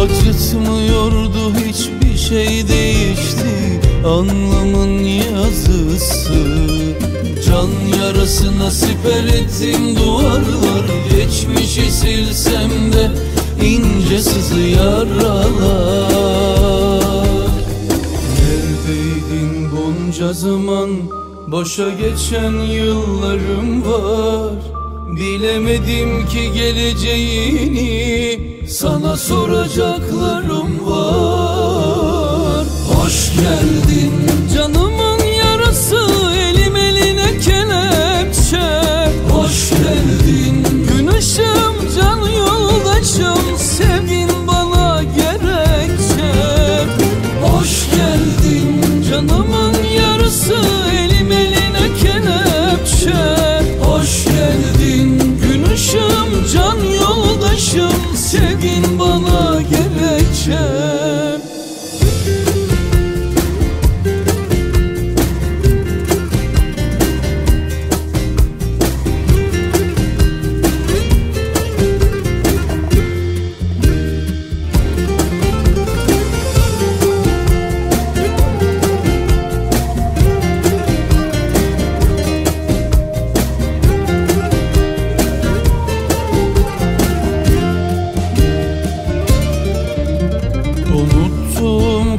Acıtmıyordu, hiçbir şey değişti, anlamın yazısı. Can yarası nasip ettim duvarlar, geçmişi silsem de ince sızı yaralar. Neredeydin bunca zaman, boşa geçen yıllarım var. Bilemedim ki geleceğini, sana soracaklarım var. Hoş geldin canımın yarası, elim eline kelepçe. Hoş geldin gün ışığım, can yoldaşım, sevgin bana gerekçe. Hoş geldin canımın yarısı, elim eline kelepçe. Hoş geldin gün ışığım, can yoldaşım, sevgin bana gerekçe.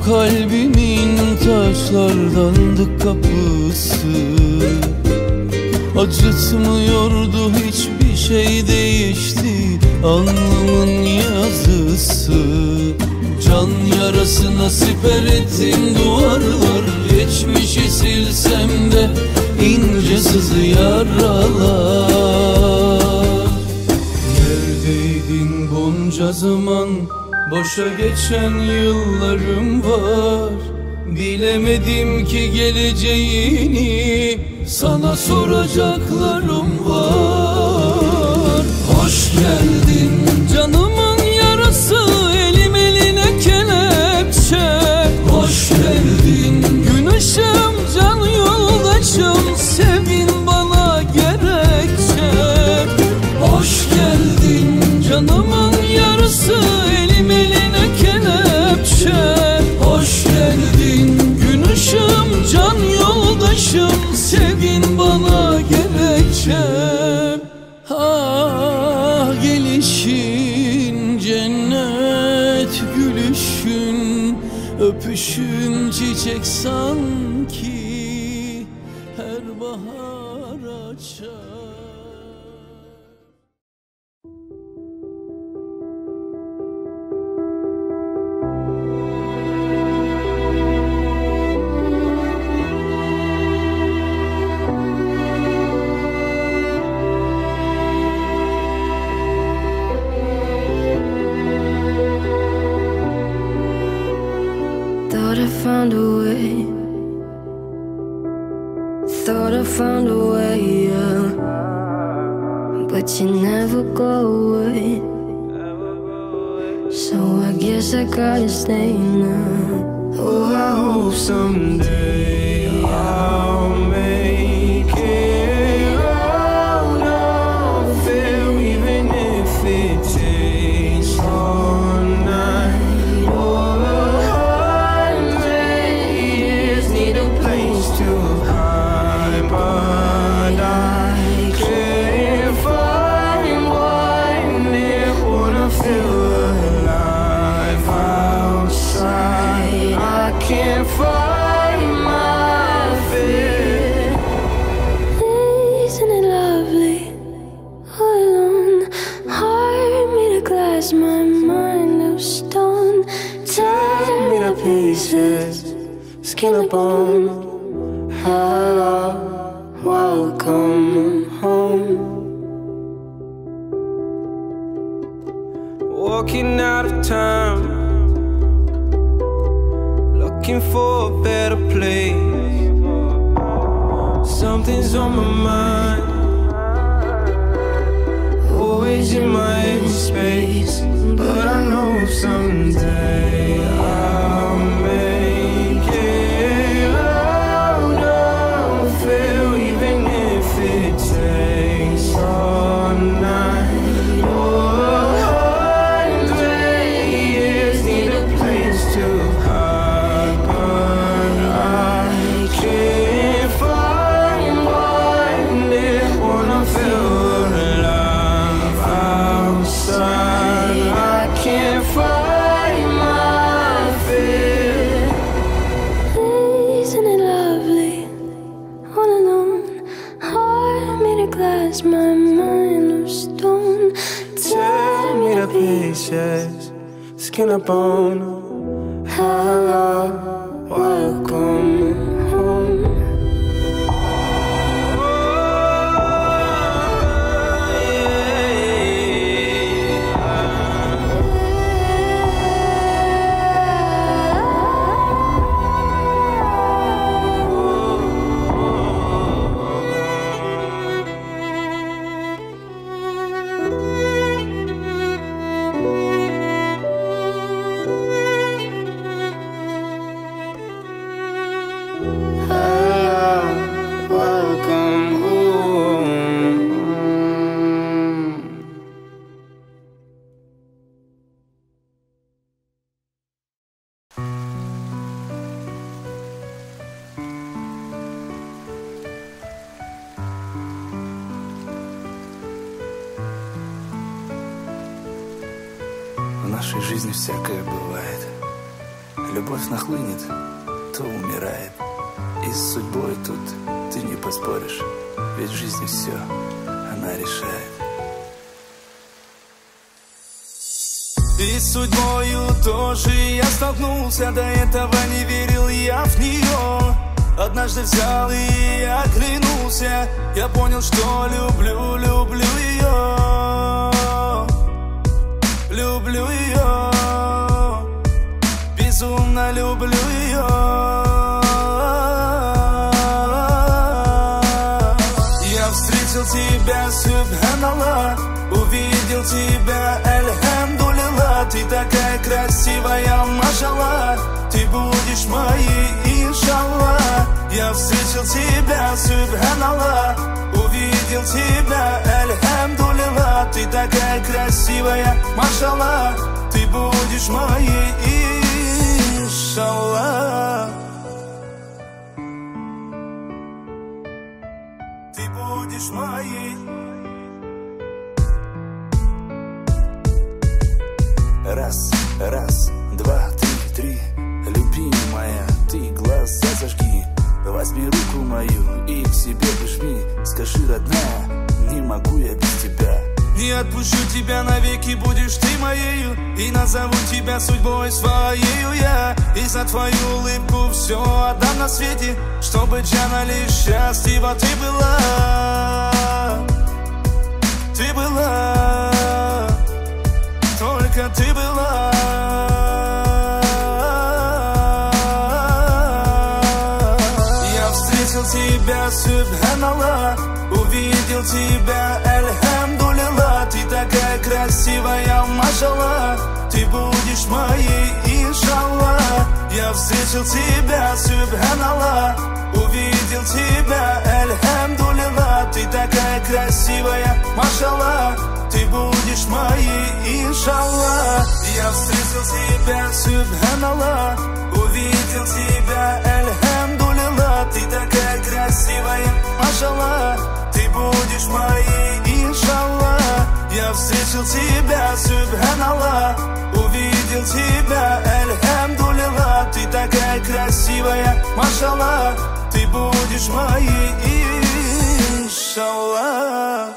Kalbimin taşlardandı kapısı. Acıtmıyordu, hiçbir şey değişti, alnımın yazısı. Can yarası nasip ettim duvarlar, geçmişi silsem de ince sızı yaralar. Neredeydin bunca zaman, boşa geçen yıllarım var. Bilemedim ki geleceğini, sana soracaklarım var. Hoş geldin canımın yarası, elim eline kelepçe. Hoş geldin gün ışığım, can yoldaşım, sevgin bana gerekçe. Hoş geldin canımın yarısı, elim eline kelepçe. Hoş geldin gün ışığım, can yoldaşım, sevgin bana gerekçe. Ah gelişin cennet, gülüşün, öpüşün çiçek sanki her bahar açar. Found a way, thought I found a way, yeah. But you never go away, so I guess I gotta stay now. Oh, I hope someday I'll make it out of there, even if it takes all night. My mind of stone, tear me to pieces, skin and bone. Hello, welcome home. Walking out of time, looking for a better place. Something's on my mind, always in my space, but I know someday I'll make it out of here, even if it takes all night. Oh, pieces, skin and bone. Hello, welcome home. В нашей жизни всякое бывает. Любовь нахлынет, то умирает. И с судьбой тут ты не поспоришь, ведь в жизни все она решает. И с судьбою тоже я столкнулся, до этого не верил я в нее. Однажды взял и оглянулся, я понял, что люблю ее. Люблю ее, безумно люблю ее. Я встретил тебя, субханаллах, увидел тебя, альхамдулилlah. Ты такая красивая, машаллах, ты будешь моей, иншаллах. Я встретил тебя, субханаллах, увидел тебя, альхамдулилlah. Ты такая красивая, машаллах, ты будешь моей, иншаллах. Ты будешь моей. Раз, раз, два, три, любимая, ты глаза зажги. Возьми руку мою и к себе прижми. Скажи, родная, не могу я без тебя. Не отпущу тебя навеки, будешь ты моею. И назову тебя судьбой своею я. И за твою улыбку все отдам на свете, чтобы Джана лишь счастлива ты была. Ты была, только ты была. Тебя, субханаллах, увидел тебя, альхамдулилlah. Ты такая красивая, машаллах, ты будешь моей, иншаллах. Я встретил тебя, субханаллах, увидел тебя, альхамдулилlah. Ты такая красивая, машаллах, ты будешь моей, иншаллах. Я встретил тебя, субханаллах, увидел тебя, альхамдулилlah. Ты такая красивая, машаллах, ты будешь моей, иншаллах. Я встретил тебя, субханаллах, увидел тебя, альхамдулилlah. Ты такая красивая, машаллах, ты будешь моей, иншаллах.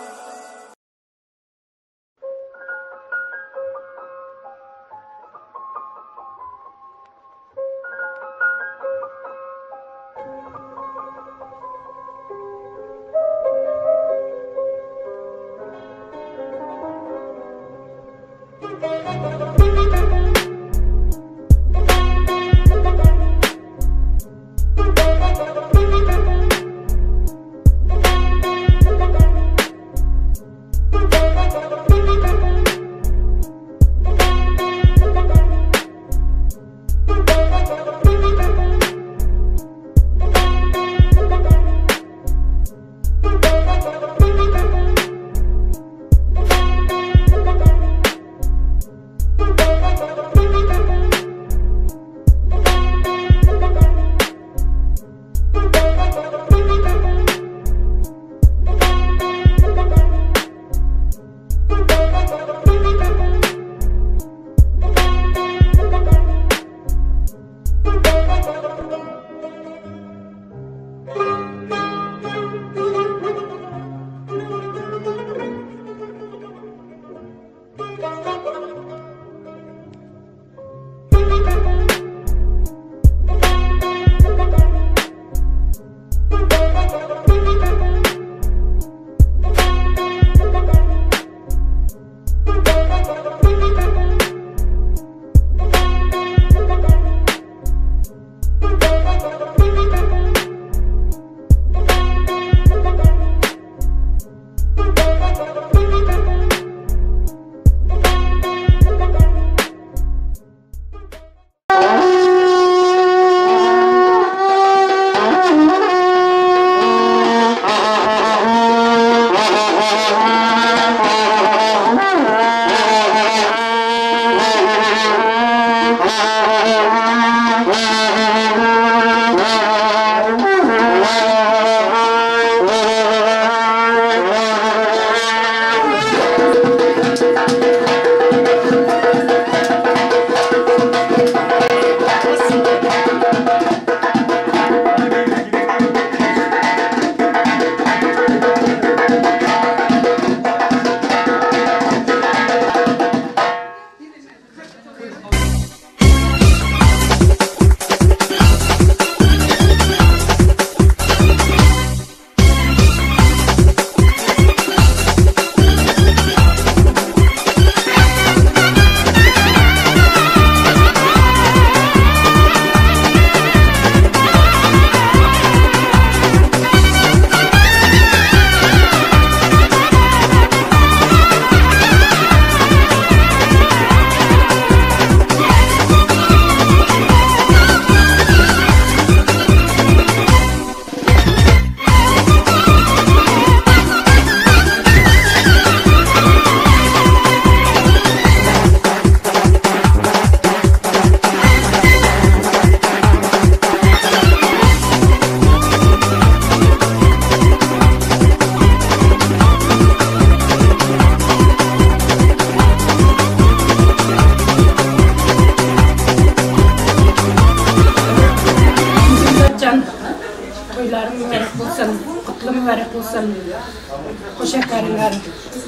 yaşanar.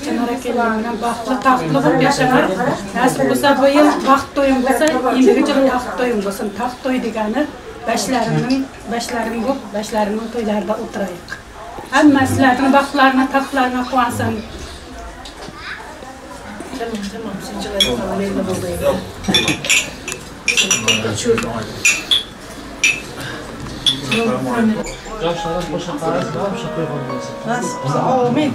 Çinara kelimden baxtlı taxtlı yaşanar. Nasıl olsa bu yıl taxt toyum olsa, individual taxt toyum olsun. Taxt toy degani beşlerimin toylarda oturayıq. Həmməsilərin baxtlarına, taxtlarına qoyansın. Tamam, sincileri falan elde buradayım. Yaşlara boşa kararız var mı? Şaka yapabiliriz. Nasıl? Amin.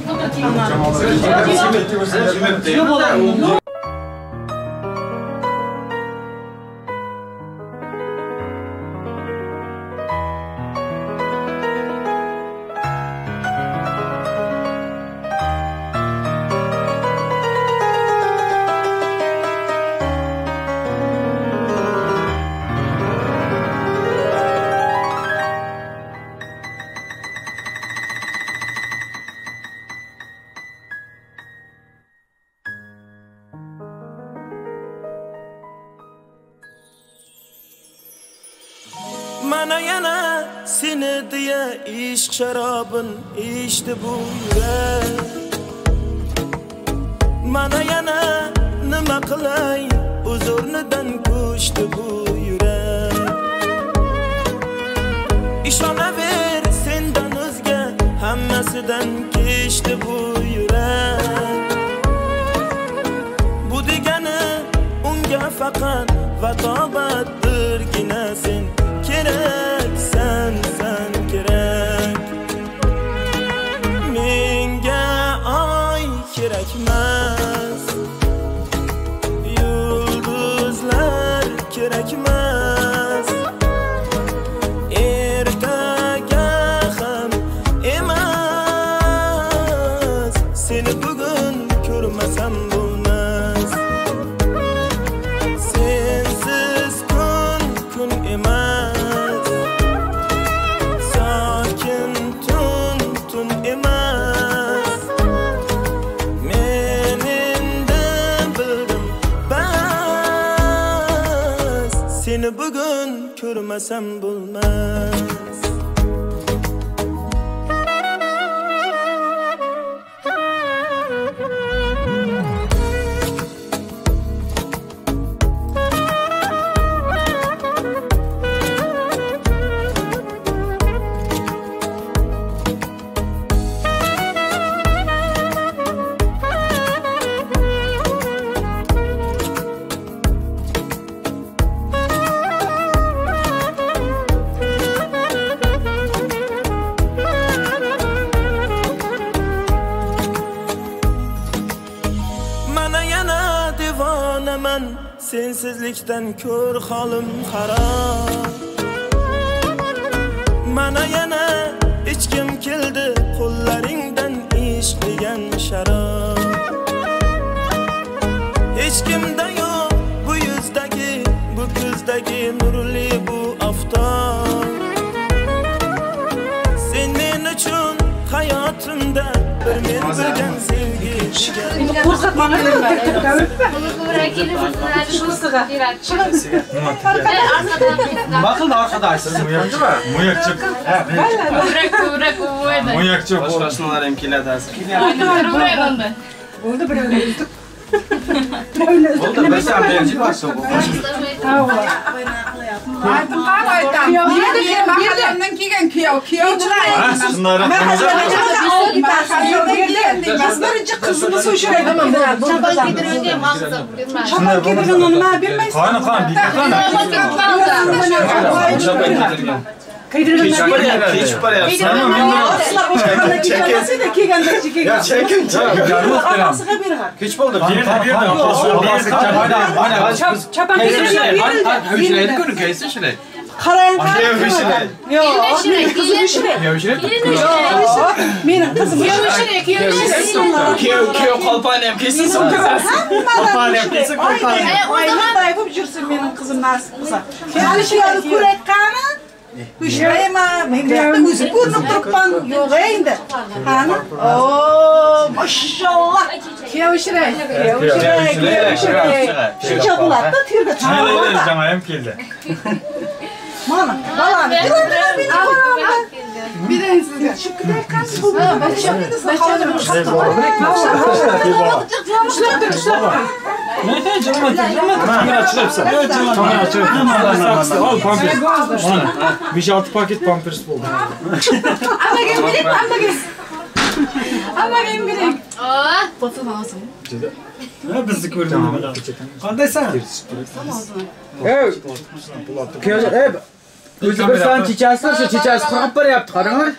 Mana yana seni diye işk şarabın içti bu yürek. Mana yana nima qilay huzurnidan ko'chdi bu yürek. İşonaver sendan o'zga hammasidan kechdi bu yürek. Bu degani unga faqat vatobatdirgina sen kerak, sen kerak. Menga ay kerakmas, yulduzlar kerakmas, ertaga ham emas. Seni bugun ko'rmasam bo'lmas. Sensiz kun emas, sakin tun emas. Men endi bildim bas, seni bugun ko'rmasam bo'lmas. Sensizlikdan ko'r holim xarob. Mana yana ichkim keldi qo'llaringdan ishq degan sharob. Hech kimda yo'q bu yuzdagi, bu ko'zdagi nurli bu oftob. Sen men uchun hayotimda bir men bilgan sevgi. Ko'rsatmani Bakın arkadaşsınız. Muyakçık. Muyakçık. Başkasınalar emkilerdensin. oldu böyle üzdük. Oldu mesela mevcut varsa bu. Mahallemden kiyen kiyo Şunları. kızını suşurayım. Çaban gidirin diye mağaza. Çaban gidirin onu ben bilmez. Kanı kan, bir kan. Hiç paraya. Tamam, Çekin. Hiç oldu. Bir de. Çaban Karayan benim kızım. Kiyo kolpanem kesin sokuyor. Kolpanem kesin kolpanem. Aynen yapıp jürsün benim kızım nasıl kısa. Yani şu yarı kurek kanı. Kuşlayım ha. Ben müzik kurnup durpan yok eyinde. Hanım. Ooo maşallah. Kiyavuşray. Şu çapılatta türbe Çaylayla canayım geldi. Mana, balam. Bilen sizge. Ne canım kamera açılırsa. Kamera açılırsa. Al pampers. 5-6 paket pampers buldu. Ama gelin, ama gelin. Ama gelin. Batın ağzım. Ne bizi gördün? Kandaysan? Evet. Özbekistan çiçeğisi şu çiçeğisi kurup bir yaptı karınlar.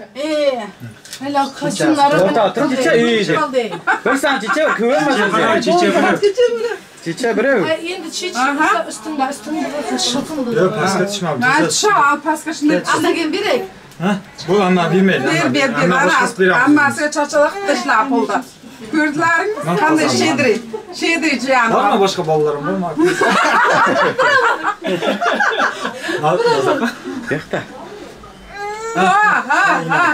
Hala kaşınları. Orta atın çiçeği iyiydi. Bir sen çiçeği kıvırmaz. Çiçeği bire. Endi çiçeği üstünde şatıldı. Yok pas kaçma. Ben çal pas kaşındı. Anda gelin birek. Bu anla bilmeydi. Bir. Ama sen çarçalık dışla oldu. Gördülerin kandı şeydiri cihan. Var mı başka ballarım var mı? Yok da.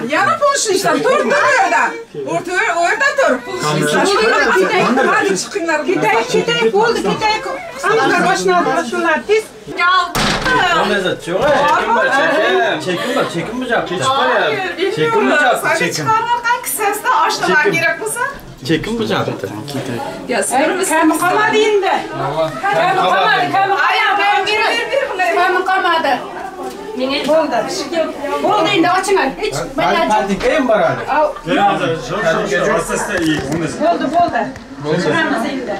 Yana pulşuysan dur orada. Orada dur pulşuysan. Hadi çıkınlar. Gidey oldu gidey. Anlar başına şunlar diz. Mezat yok. Çekim bıçak. Sen çıkarırken kısasda açtılar gerek olsa. Çekim bıçak. Ya sen Kamu kamadı indi. Kamu kamadı. Oldu indi açın. Hiç ben açın. Hadi gelin bari. Oldu. Şuramız indi.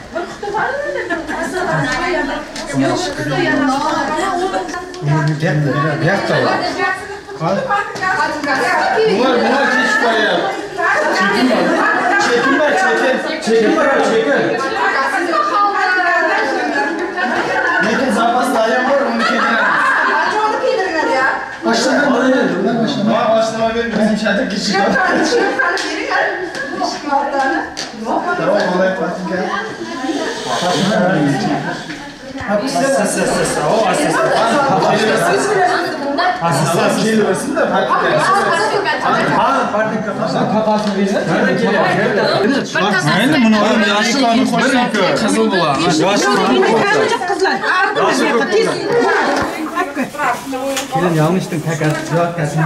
Bunlar hiç bayağı. Çekim var. Nekin zapas dayan var onu kendine. Başlama verin. Başlama verin. Bizim şahit kişi var. Tamam olay parti gel. Asistan kelimesini de parti gel. Parti kafasına kafasını verin. Nerede geliyor? Aynen bunu oğlum yaşlı anı koşuyor. Kızıl bula. Yaşlı anı koşuyor. Kızlar. Gelin yanlıştın tekrar cevap gelsin.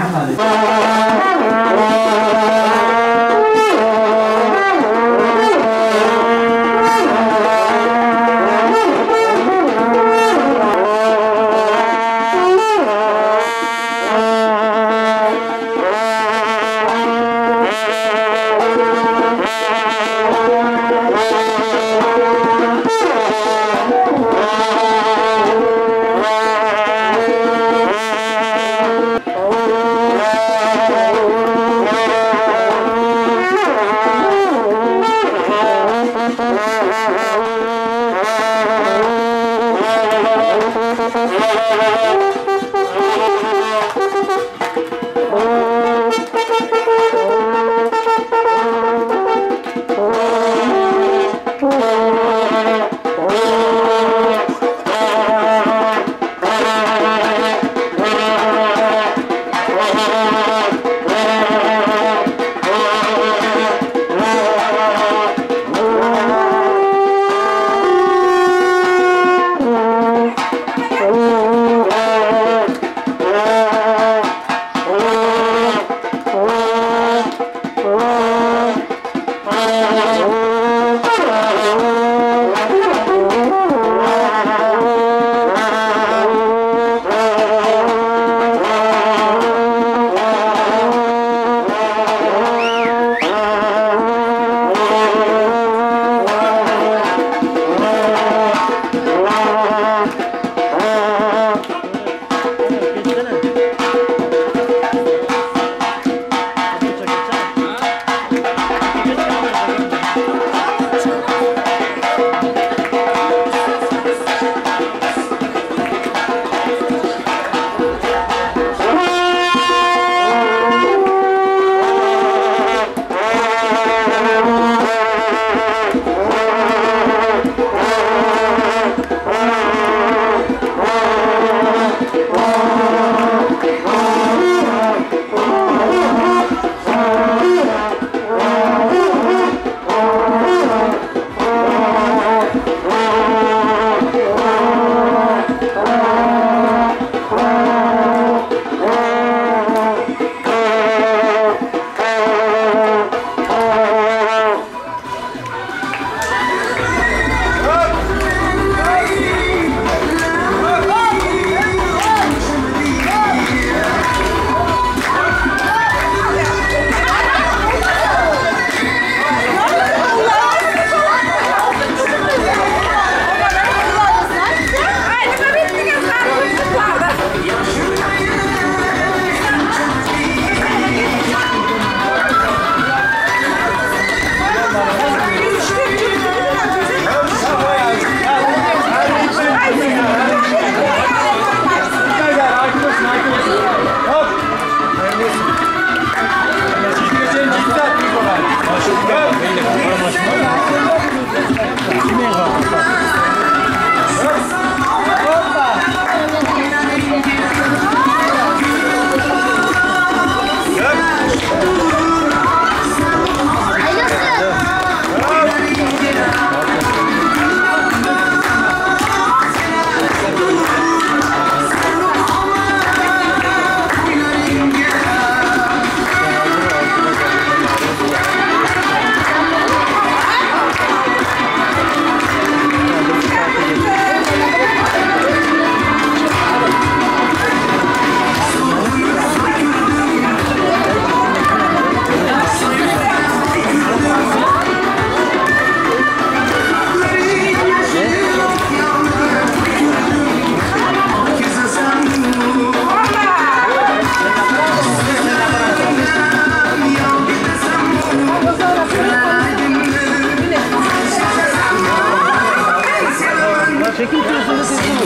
çekim sırasında sesini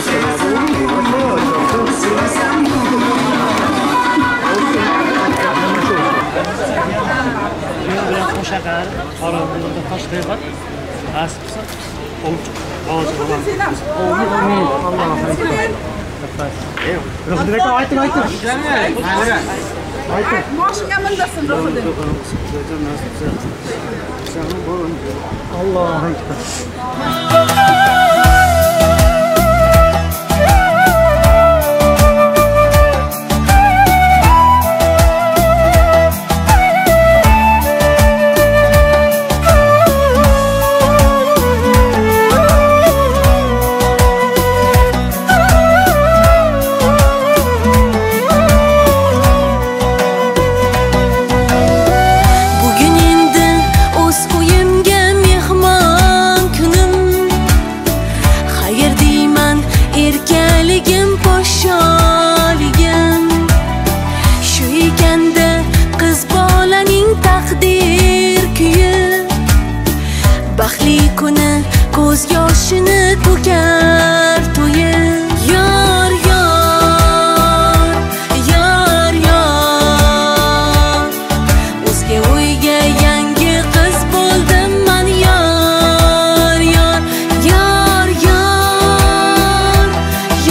Şakar, aralığında taşlayı var. Asıpsa, olacak.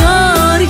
Yar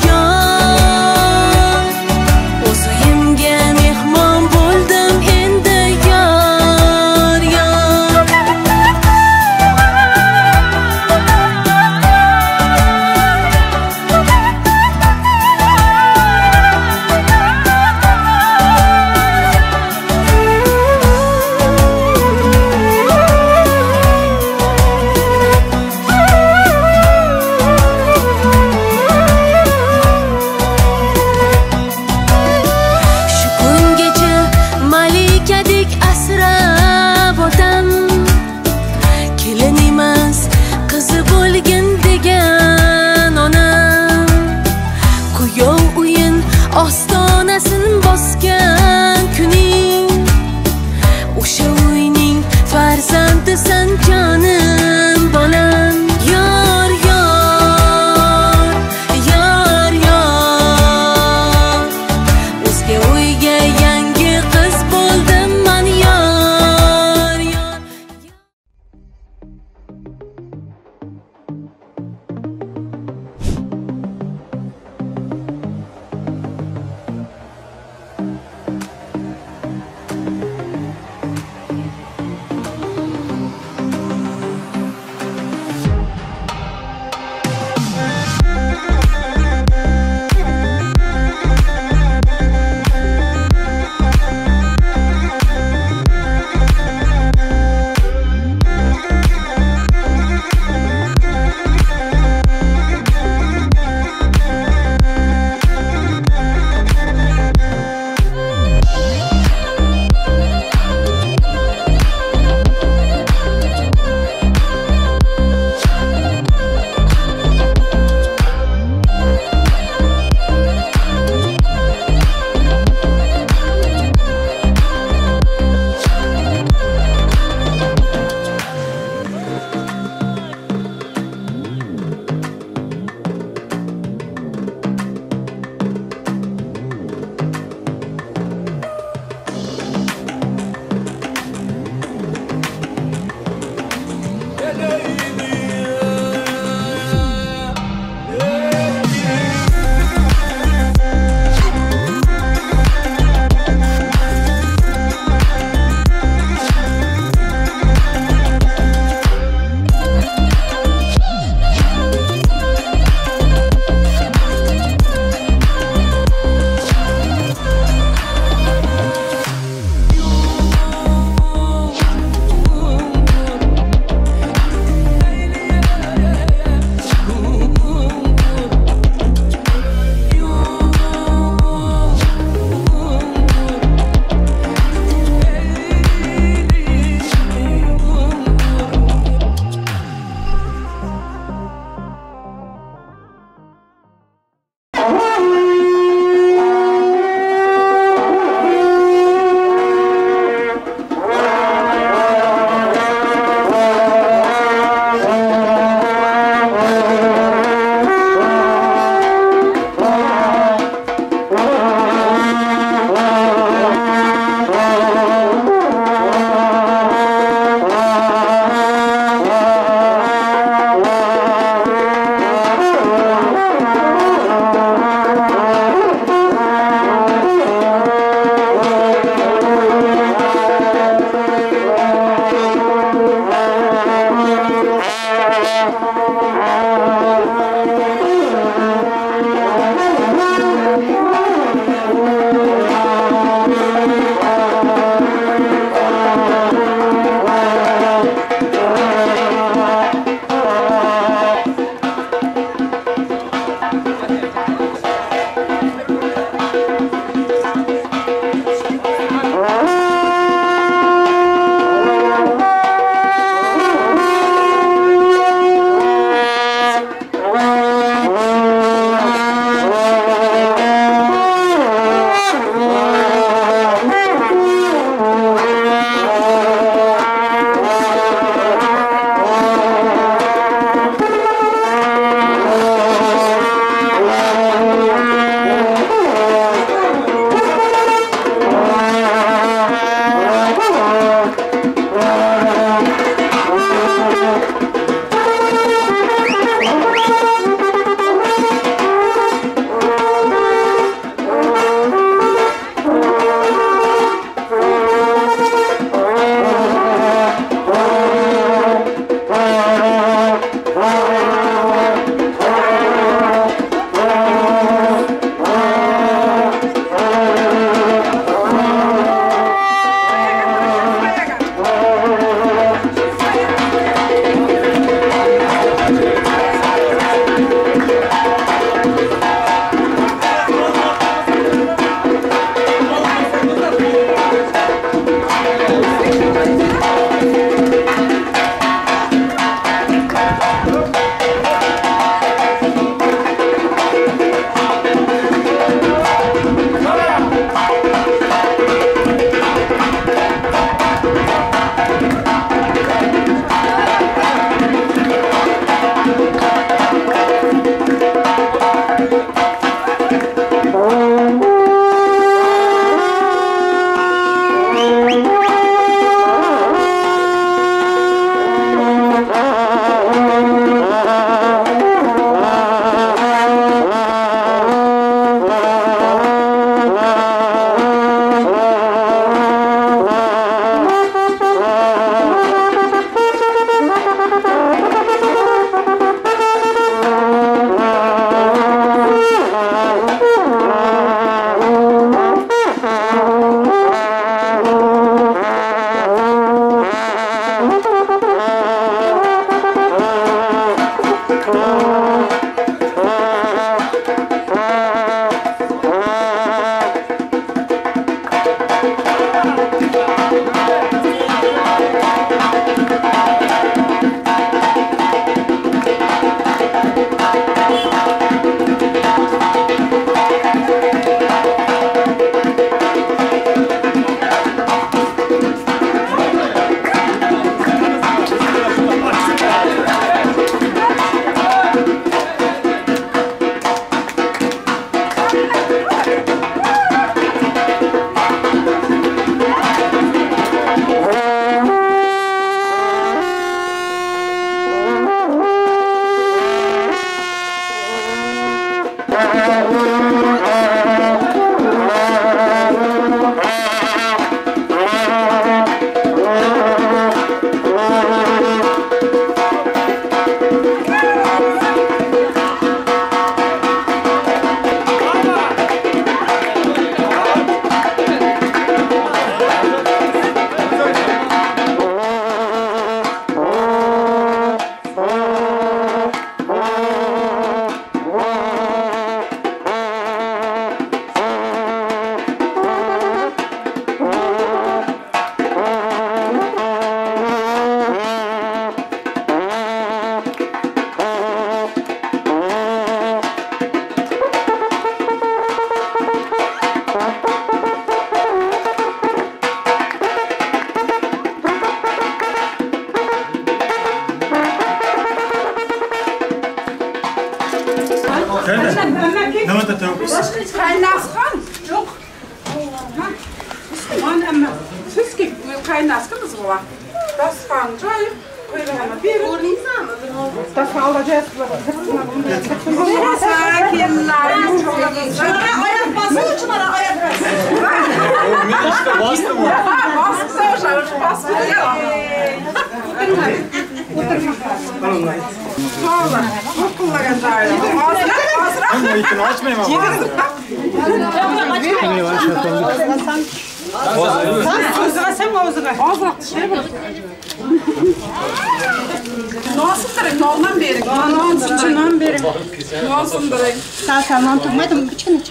Sen tutmadım için.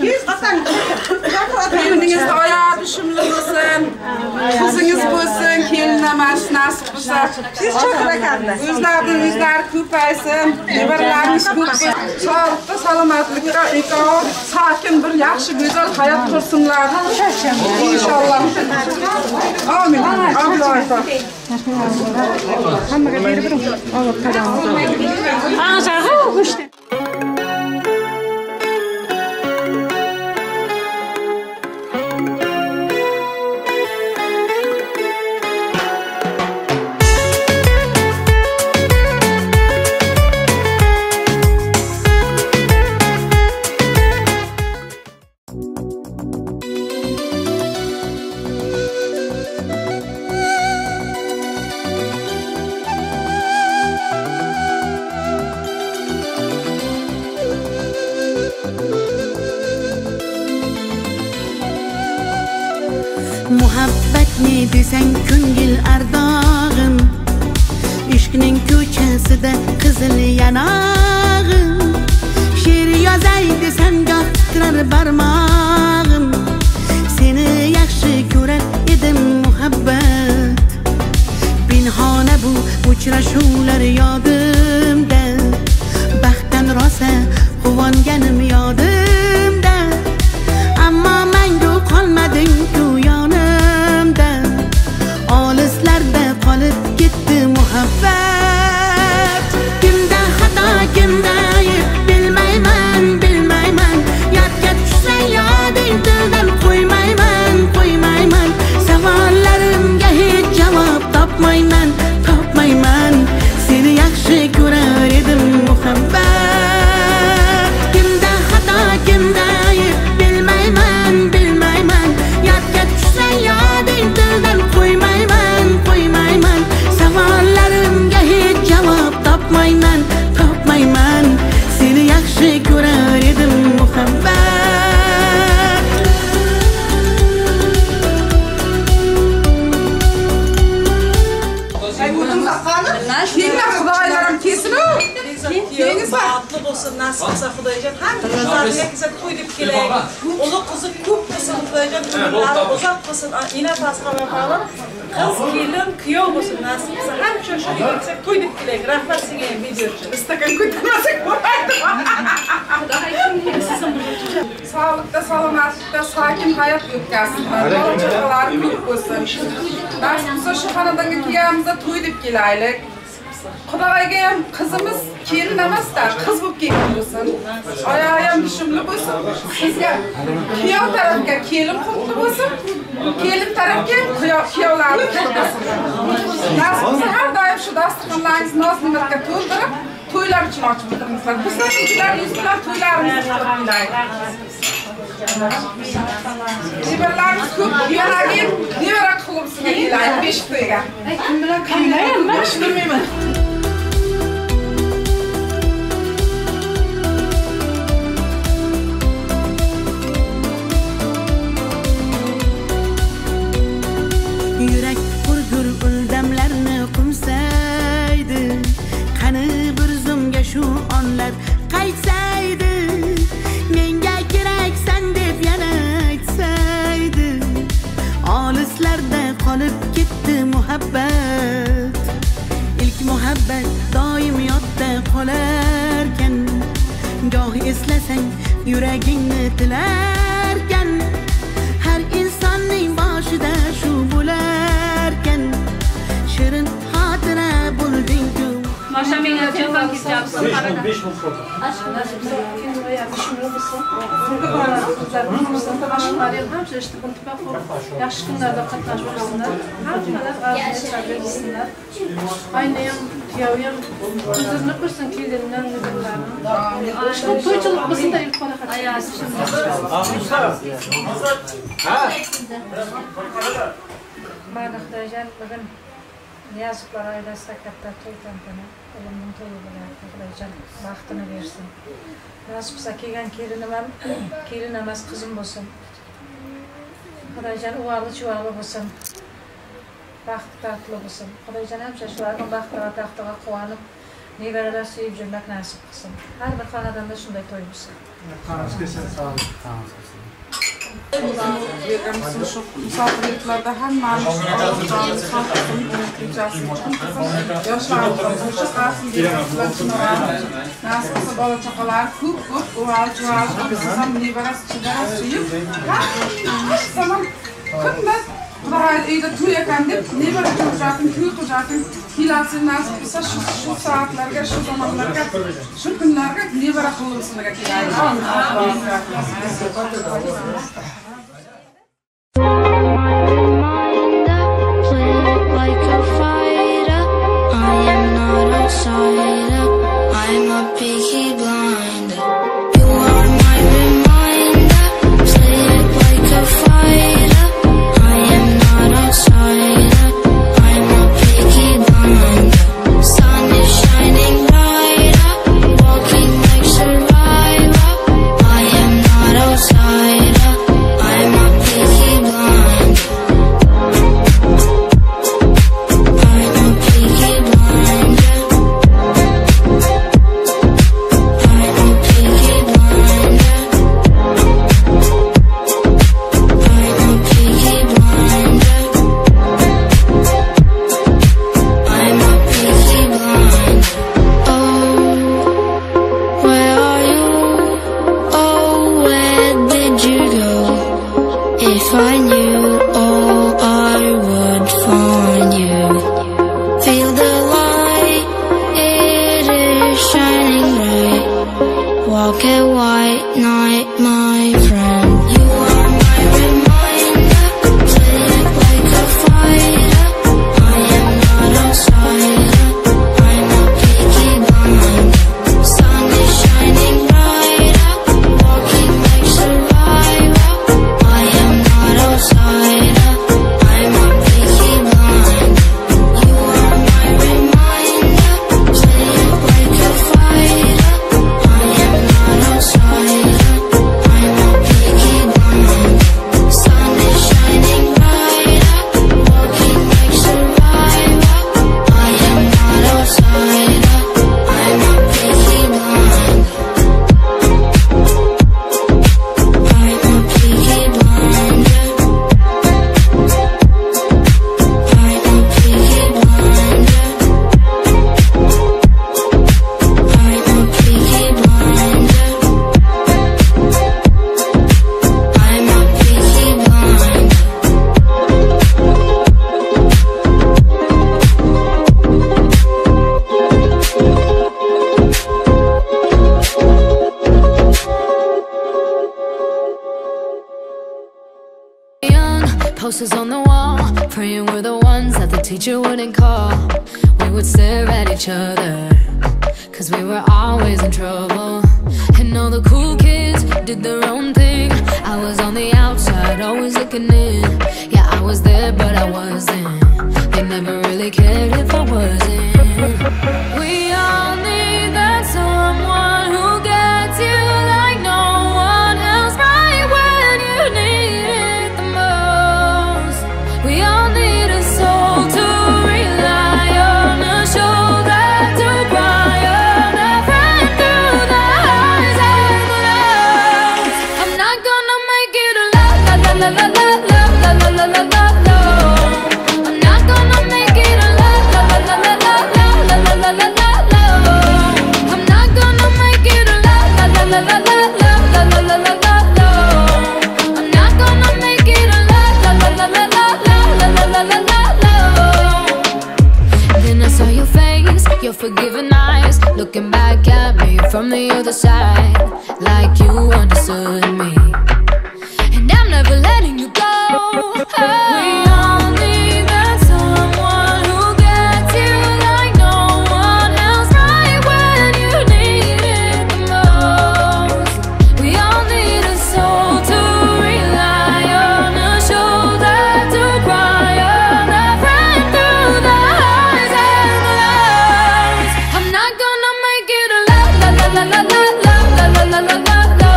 Kendiniz ayağa düşümlü olsun. Kızınız olsun, kelinlemez, nasip olsun. Siz çok bırakanda. Özler köpaysin, nevarlarınız köpaysin. Sağlıkta, salamatlıkta, sakin bir, yaxşı, güzel hayat kursunlar. İnşallah. Amin. Allah'a hammaga berib turing. Alloh taolo. Muhabbatni desang ko'ngil ardog'im, ishqning ko'chasida qizil yanog'im. She'r yozay desang goh tirar barmog'im, seni yaxshi ko'rar edim muhabbat. Pinhona bu uchrashuvlar yodimda, baxtdan rosa quvonganim yodimda. Ammo mangu qolmading-ku yonimda, olislarda qolib ketdi muhabbat. Kimda xato, kimda ayb bilmayman, bilmayman. Yodga tushsa yoding tildan qo'ymayman, qo'ymayman. Savollarimga hech javob topmayman, topmayman. Seni yaxshi ko'rar edim muhabbat. Kimda xato, kimda ayb bilmayman, bilmayman. Yodga tushsa yoding tildan qo'ymayman, qo'ymayman. Savollarimga hech javob topmayman, topmayman. Seni yaxshi ko'rar edim muhabbat. Xudoylarim kesin u. Batlı olsun, nasip olsa Xudoycan. Nazarlıya kısa toy deb kelay. Ulu kızı ko'p bo'lsin Xudoycan. Umrlari uzoq bo'lsin. Ina tasqa bakalım. Kız kelin kuyov bo'lsin, nasip olsa. Ham shu kısa toy deb kelay. Rahmat sizga ham video uchun. İstakan ko'tarmasak bo'lmaydi. Sağlıkta, salomatlikda, sakin hayat o'tkazsinlar. Bola-chaqalar ko'p bo'lsin. Nasip olsa shu xonadonga kelganimizda to'y deb kelaylik. Xudoyga ham qizimiz kelin emasda, qiz bo'lib kelgan bo'lsin. Oyog'i ham tushumli bo'lsin. Sizga kuyov tarafga kelin qutli bo'lsin. Kelin tarafga kuyovlarni qutli bo'lsin. Nasib bo'lsa har doim shu dasturxonlaringizni noz-ne'matga to'ldirib, to'ylar uchun ochib o'tiribmizlar. Bizlarnikilar yuzlar to'ylarimizni qilib Nevarlarimiz ko'p, nevaragim, nevara qilibsiz deyiladi 5 to'yga. Kim bilan qanday? Bosh bilmayman. Yürek hurgur uldamlarni qumsaydi. Qani bir zumga shu onlar qaytsaydi. Menga keraksan deb yana aytsaydi. Olislarda qolib ketdi muhabbat. İlk muhabbat doim yodda qolarkan. Goh eslasang yuragingni tilarkan. Har insonning boshida shu bo'larkan. Shirin xotira bo'lding-ku. Maşa menga telefon ketayapsan. 5 ming foto. Yaxshi kunlarda qatnashib o'tsinlar. Hammalar g'azab bersinlar. Aynayam kuyovim o'zini ko'rsin kelindan nelarni. To'ychilik bo'lsa-da ilk qora Mana Xudojan bugun Niyazovlar oilasida katta to'y tantana, o'g'limning to'yi bo'ladi. Xudojan baxtini bersin. Nasib bo'lsa kelgan kelinim ham kelin emas qizim bo'lsin. Xudojan o'g'li juvoli bo'lsin. Baxt tatli bo'lsin. Xudojan hamma shularning baxtiga taxtiga quvonib, nevaralar suyib jannat nasib qilsin. Har bir xonadonda shunday to'y bo'lsin. Qancha kelsin, sog' bo'ling. Berganimiz shu misafirliklarda hammamiz nasib qilsa bola chaqalar ko'p o'g'il ham nevarasi chidarasi suyib hammamiz zamon kunbat Xudoy uyda to'y ekan deb nevara ko'rjatim, to'y qiljatim kelasi nasib qilsa shu soatlarga, shu zamonlarga, shu kunlarga nevara qilishimizga kerak. I'm a picky blinder. You are my reminder. Play it like a fighter. I am not outsider. I'm a picky blinder. Sun is shining brighter. Walking like survivor. I am not outsider. I'm a picky blinder. I'm a picky blinder. If I knew all I would find you. Feel the light, it is shining bright. Walk a white night, my friend. You are my reminder. Play it like a fighter. I am not outsider. I'm a picky blinder. Sun is shining brighter. Walking like survivor. I am not outsider. I'm a picky blinder. You are my reminder. Play it like a fighter. I am not outsider. I'm a picky blinder. Sun is shining brighter. Walking like survivor. I am not outsider. I'm a picky blinder. I'm a picky blinder. I'm a picky blinder. I'm a picky blinder. I'm a picky blinder. Young posters on the wall, praying we're the ones that the teacher wouldn't call. We would stare at each other, cause we were always in trouble. And all the cool kids did their own thing. I was on the outside, always looking in. Yeah, I was there, but I wasn't. They never really cared if I wasn't. We all need that someone who gets you like no one else, right when you need it the most. We all need a soul to rely on, a shoulder to cry on, a friend through the highs and the lows. I'm not gonna make it a la la la la la la la la la la la la. I'm not gonna make it a la la la la la la la la la la la la. I'm not gonna make it a la la la la la la la la la la la la. I'm not gonna make it a la la la la la la la la la la la. Then I saw your face, your forgiving eyes, looking back at me from the other side, like you understood me. And I'm never letting you go. We all need that someone who gets you like no one else, right when you need it the most. We all need a soul to rely on, a shoulder to cry on, a friend through the highs and the lows. I'm not gonna make it a la la la la la la la la la la la la.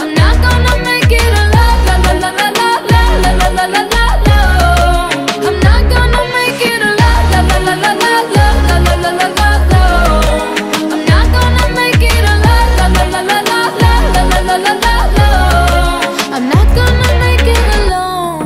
I'm not gonna make it a la la la la la la la la la la la la. I'm not gonna make it a la la la la la la la la la la la la. I'm not gonna make it a la la la la la la la la la la la. I'm not gonna make it alone.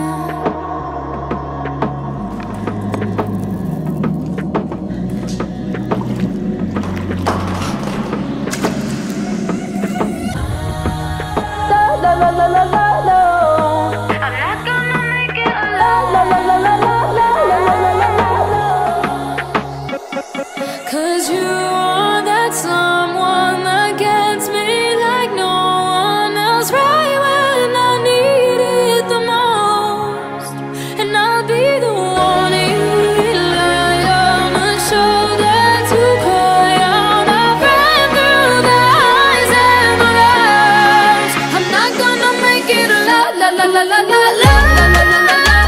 La la la la la la. I'm not gonna make it alone. La la la la la la la la la la. 'Cause you are that someone that gets me like no one else, right when I need it the most. And I'll be the one you rely on, a shoulder to cry on, a friend through the highs and the lows. I'm not gonna make it a la la la la la la la la la la la.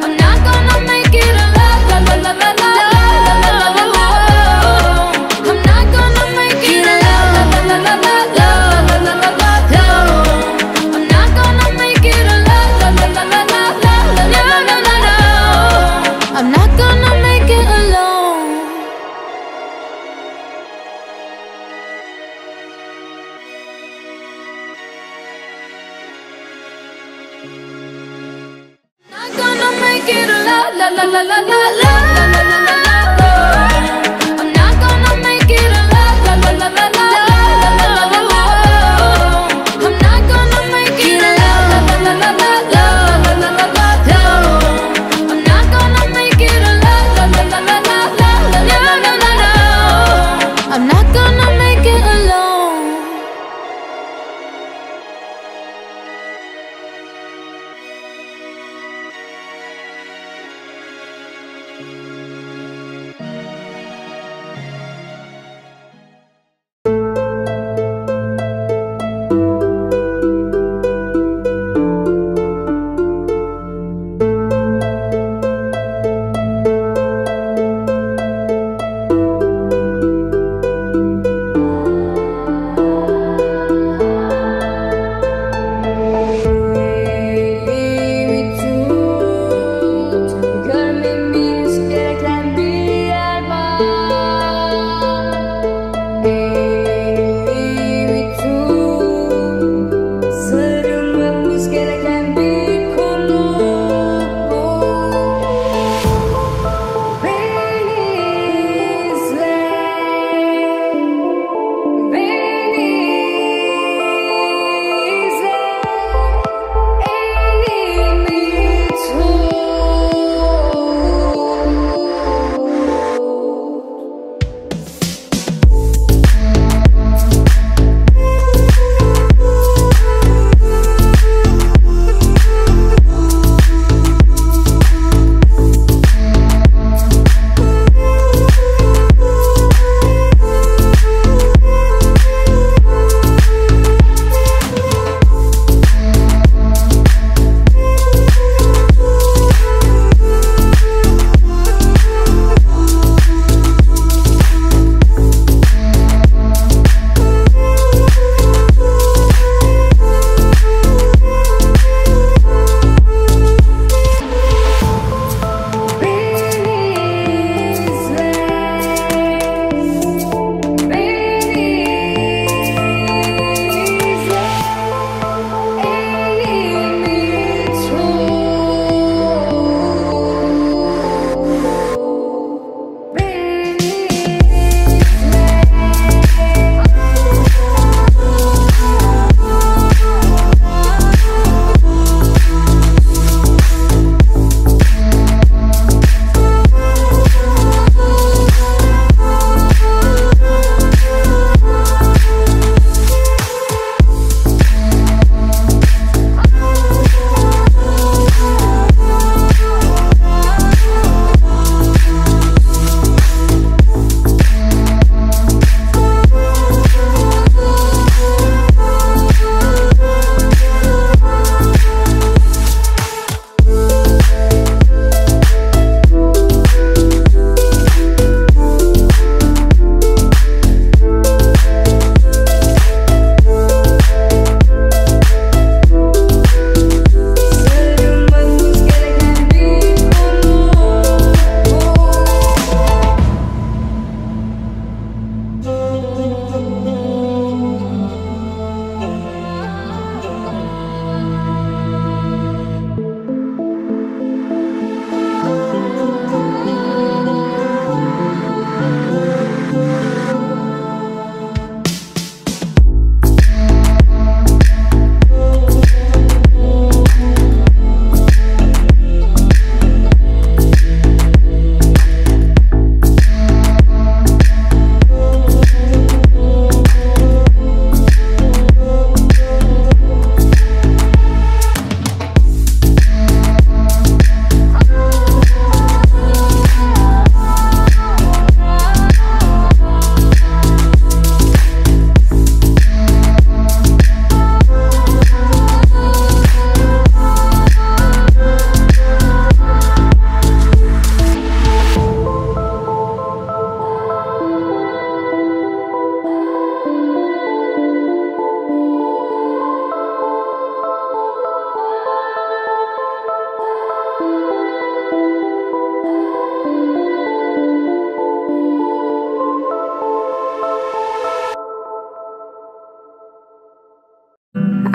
I'm not gonna make it a la la la la la la la la la la. I'm not gonna make it a la la la la la la la la la la la. I'm not gonna make it a la la la la la la la la la la. I'm not gonna make it alone. Not gonna make it a la la la la la la la la la la la. I'm not gonna make it a la la la la la la la la la la. I'm not gonna make it a la la la la la la la la la la la. I'm not gonna make it a la la la la la la la la la la. I'm not gonna make it alone.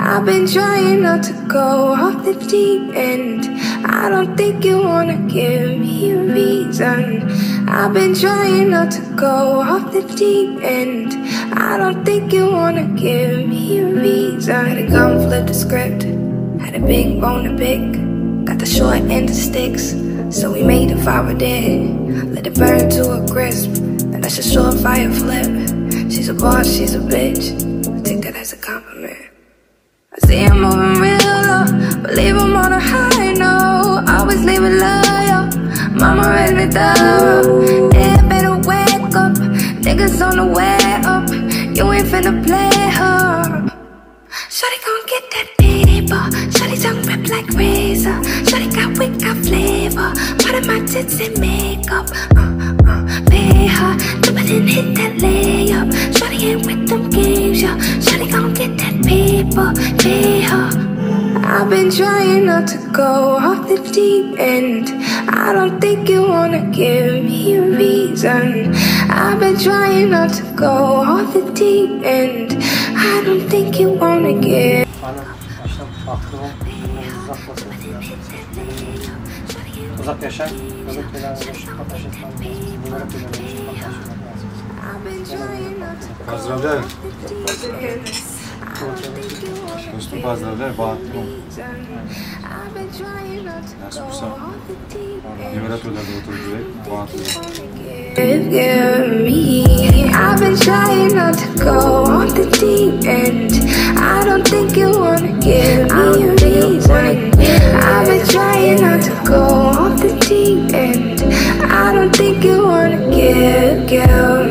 I've been trying not to go off the deep end. I don't think you wanna give me a reason. I've been trying not to go off the deep end. I don't think you wanna give me a reason. Had a gun, flip the script. Had a big bone to pick. Got the short end of sticks, so we made a fire dead. Let it burn to a crisp. And that's a surefire flip. She's a boss, she's a bitch. I take that as a compliment. I see I'm moving real low, but leave them on a high note. Always leave it loyal. Mama raised me thorough. Yeah, better wake up. Niggas on the way up. You ain't finna play her. Shawty gon' get that paper. Shawty tongue rip like razor. Shawty got wit, got flavor. Part of my tits and makeup. Pay her. Dip it and hit that layup. Shawty ain't with them games, yeah. Shawty gon' get that paper. Pay her. I've been trying not to go off the deep end. I don't think you wanna give me a reason. I've been trying not to go off the deep end. I don't think you wanna give. Uzak yaşam, bebek tedavi Pozdravляю. Dostum pozdravляю, Bahattin. Nasıl olsa Videoperator'da oturup I've been trying not to go off the deep end. I don't think you wanna give me a reason. I've been trying not to go off the deep end. I don't think you wanna give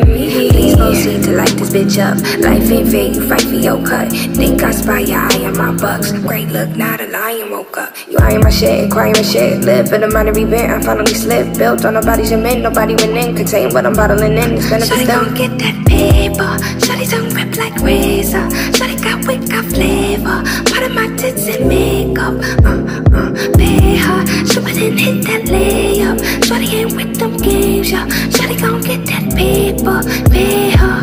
me. Please proceed to light this bitch up. Life ain't fair, you fight for your cut. Think I spy your eye on my bucks. Great look, not a lion woke up. You eyeing my shit, crying my shit. Live for the minor event, I finally slipped. Built on nobody's cement, nobody went in. Contain what I'm bottling in, it's benefits done. Shawty gon' get that paper. Shawty tongue rip like razor. Shawty got wit, got flavor. Part of my tits and makeup. Pay her. Shoot it and hit that layup. Shawty ain't with them games, yeah. Shawty gon' get that paper. Pay her.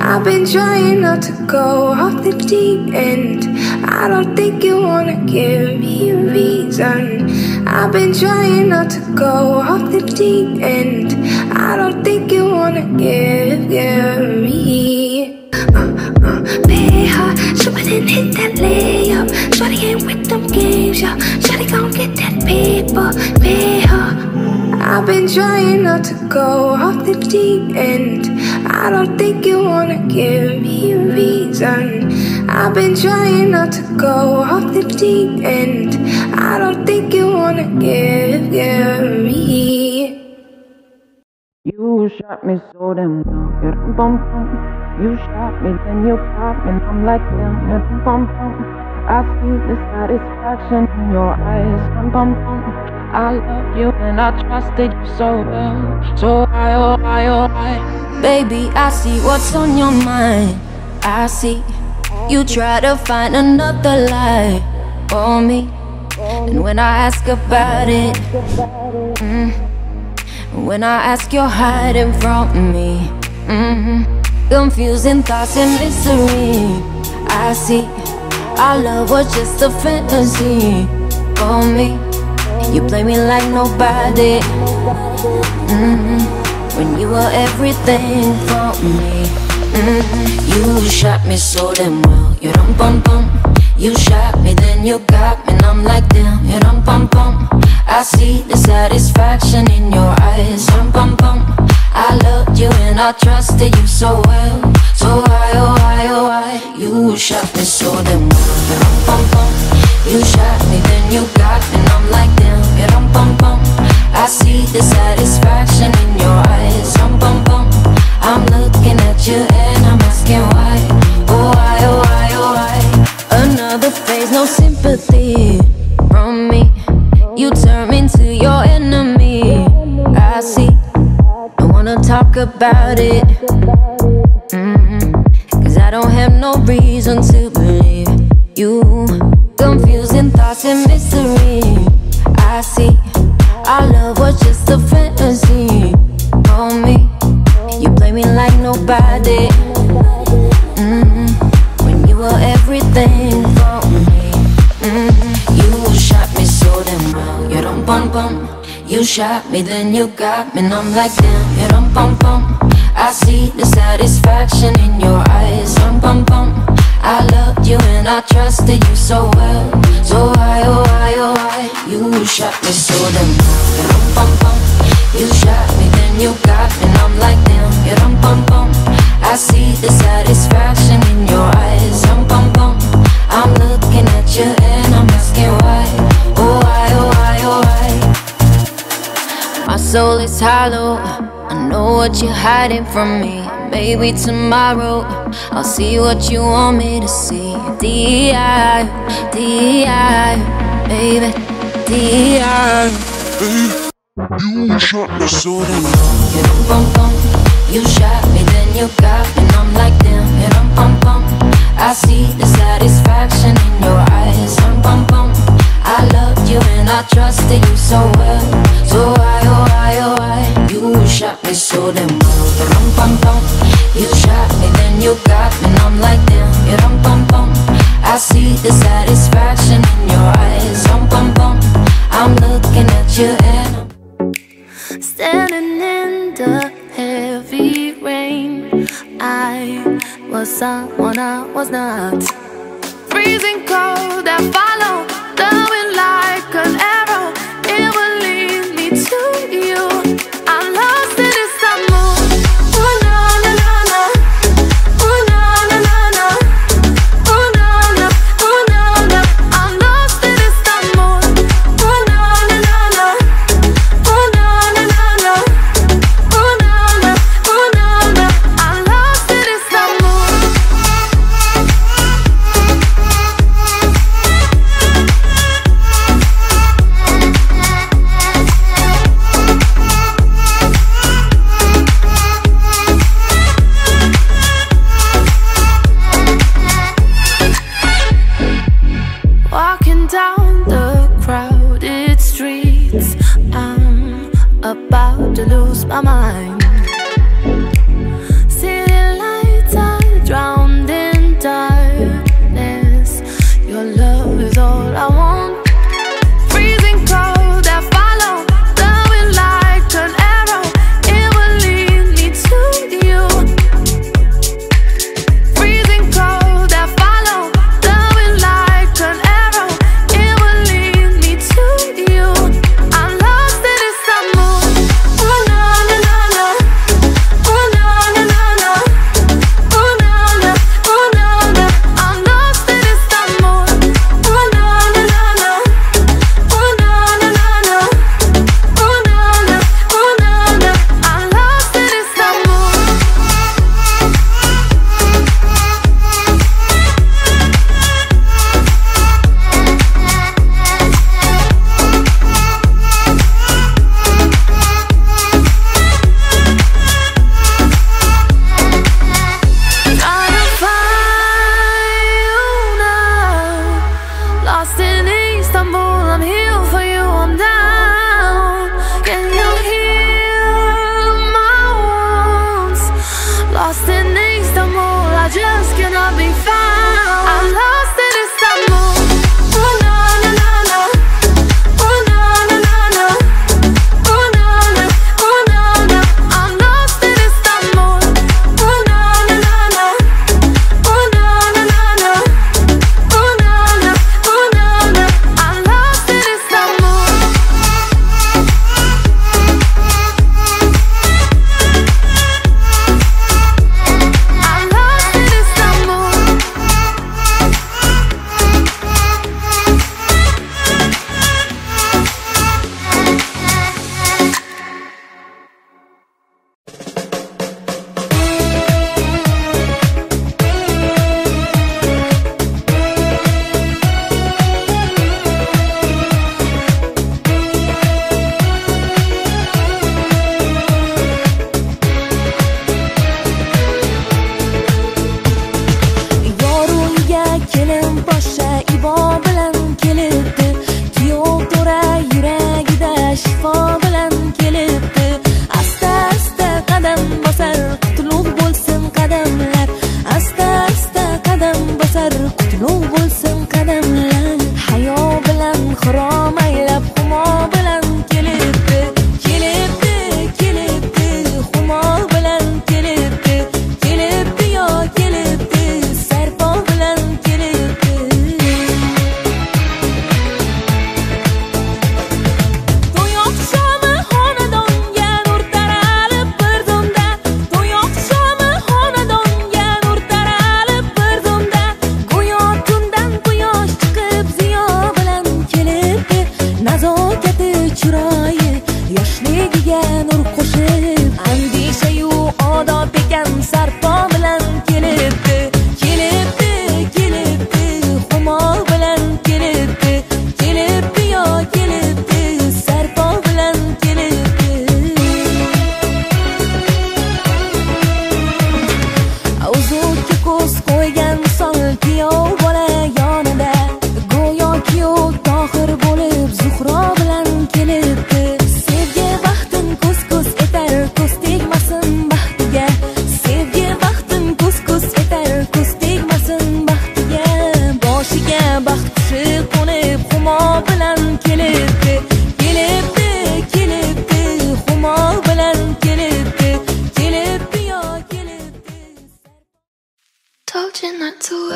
I've been trying not to go off the deep end. I don't think you wanna give me a reason. I've been trying not to go off the deep end. I don't think you wanna give me. Pay her, shoot it and hit that layup. Shawty ain't with them games, yeah. Shawty gon' get that paper. Pay her. I've been trying not to go off the deep end. I don't think you wanna give me a reason. I've been trying not to go off the deep end. I don't think you wanna give me. You shot me so damn well. You shot me, then you popped me, and I'm like damn. I see the satisfaction in your eyes. I love you and I trusted you so well. So why, oh why, oh why? Baby, I see what's on your mind. I see you try to find another lie for me. And when I ask about it, when I ask, you're hiding from me. Confusing thoughts and mystery. I see our love was just a fantasy for me. You play me like nobody. When you were everything for me. You shot me so damn well. You dum bum bum. You shot me, then you got me, and I'm like damn. You dum bum bum. I see the satisfaction in your eyes. Dum bum bum. I loved you and I trusted you so well. So why, oh why, oh why? You shot me so damn well. You dum bum bum. You shot me, then you got me, and I'm like damn. You dum bum bum. I see the satisfaction in your eyes. Dum bum bum. I'm looking at you and I'm asking why. Oh why, oh why, oh why? Another phase, no sympathy from me. You turn me into your enemy. I see. Don't wanna talk about it. Cause I don't have no reason to believe you. Confusing thoughts and mystery. I see. Our love was just a fantasy for me. You play me like nobody. When you were everything for You shot me, then you got me, and I'm like damn, yeah, bum bum. I see the satisfaction in your eyes, bum bum. I loved you and I trusted you so well. So why, oh why, oh why? You shot me so damn well, yeah, bum bum. You shot me, then you got me, and I'm like damn, yeah, bum bum. I see the satisfaction in your eyes, bum bum. I'm looking at you and I'm asking why, oh why, oh why, oh why? My soul is hollow, I know what you're hiding from me. Maybe tomorrow I'll see what you want me to see. D.I., D.I., baby, D.I. You shot me so damn well, bum bum. You shot me, then you got me, and I'm like damn, yeah, bum bum. I see the satisfaction in your eyes, bum bum. I loved you and I trusted you so well. So why, oh why, oh why? You shot me so damn well, yeah, bum bum. You shot me, then you got me, and I'm like damn, yeah, bum bum. I see the satisfaction in your eyes, bum bum. I'm looking at you and I'm standing in the heavy rain. I was someone I was not. Freezing cold, I follow the wind like an arrow. It will lead me to you. I'm lost in Istanbul. Ooh na na na na. Ooh na na na na. Ooh na na. Ooh na na. I'm lost in Istanbul. Ooh na na na na. Ooh na na na na. Ooh na na. Ooh na na. I'm lost in Istanbul.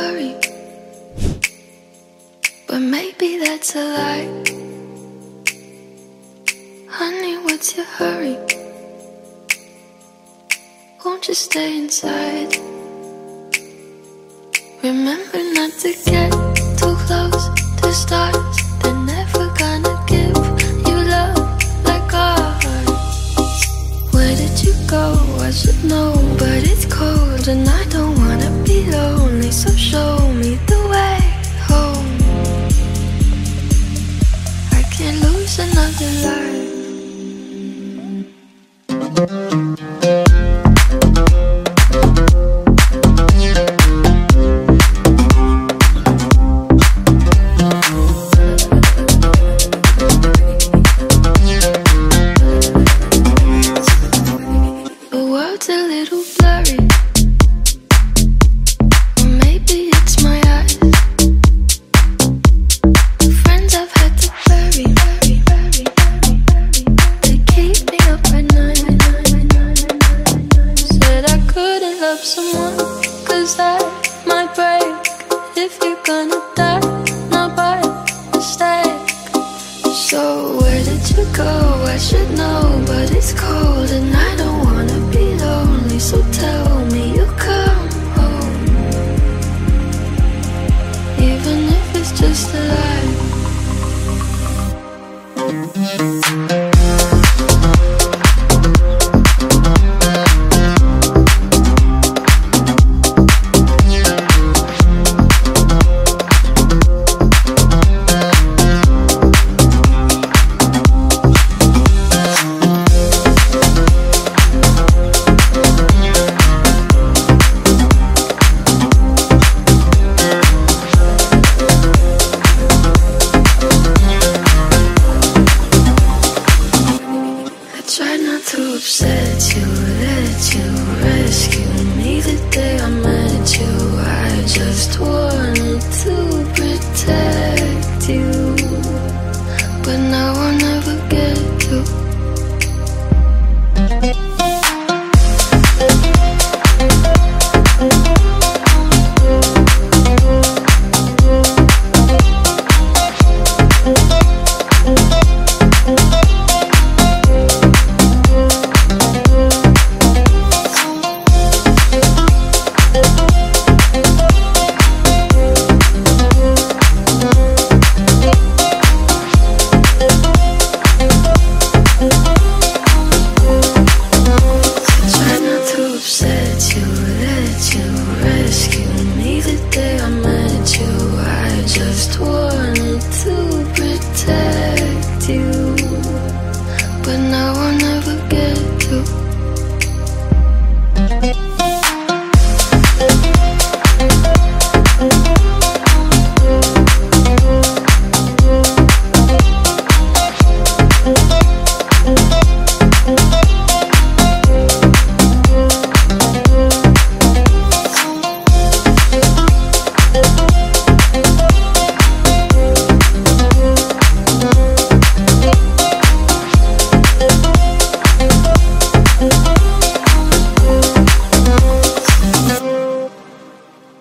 hurry, but maybe that's a lie. Honey, what's your hurry? Won't you stay inside? Remember not to get too close to stars. They're never gonna give you love like ours. Where did you go? I should know, but it's cold and I don't wanna be lonely. So show me the way home. I can't lose another life. Just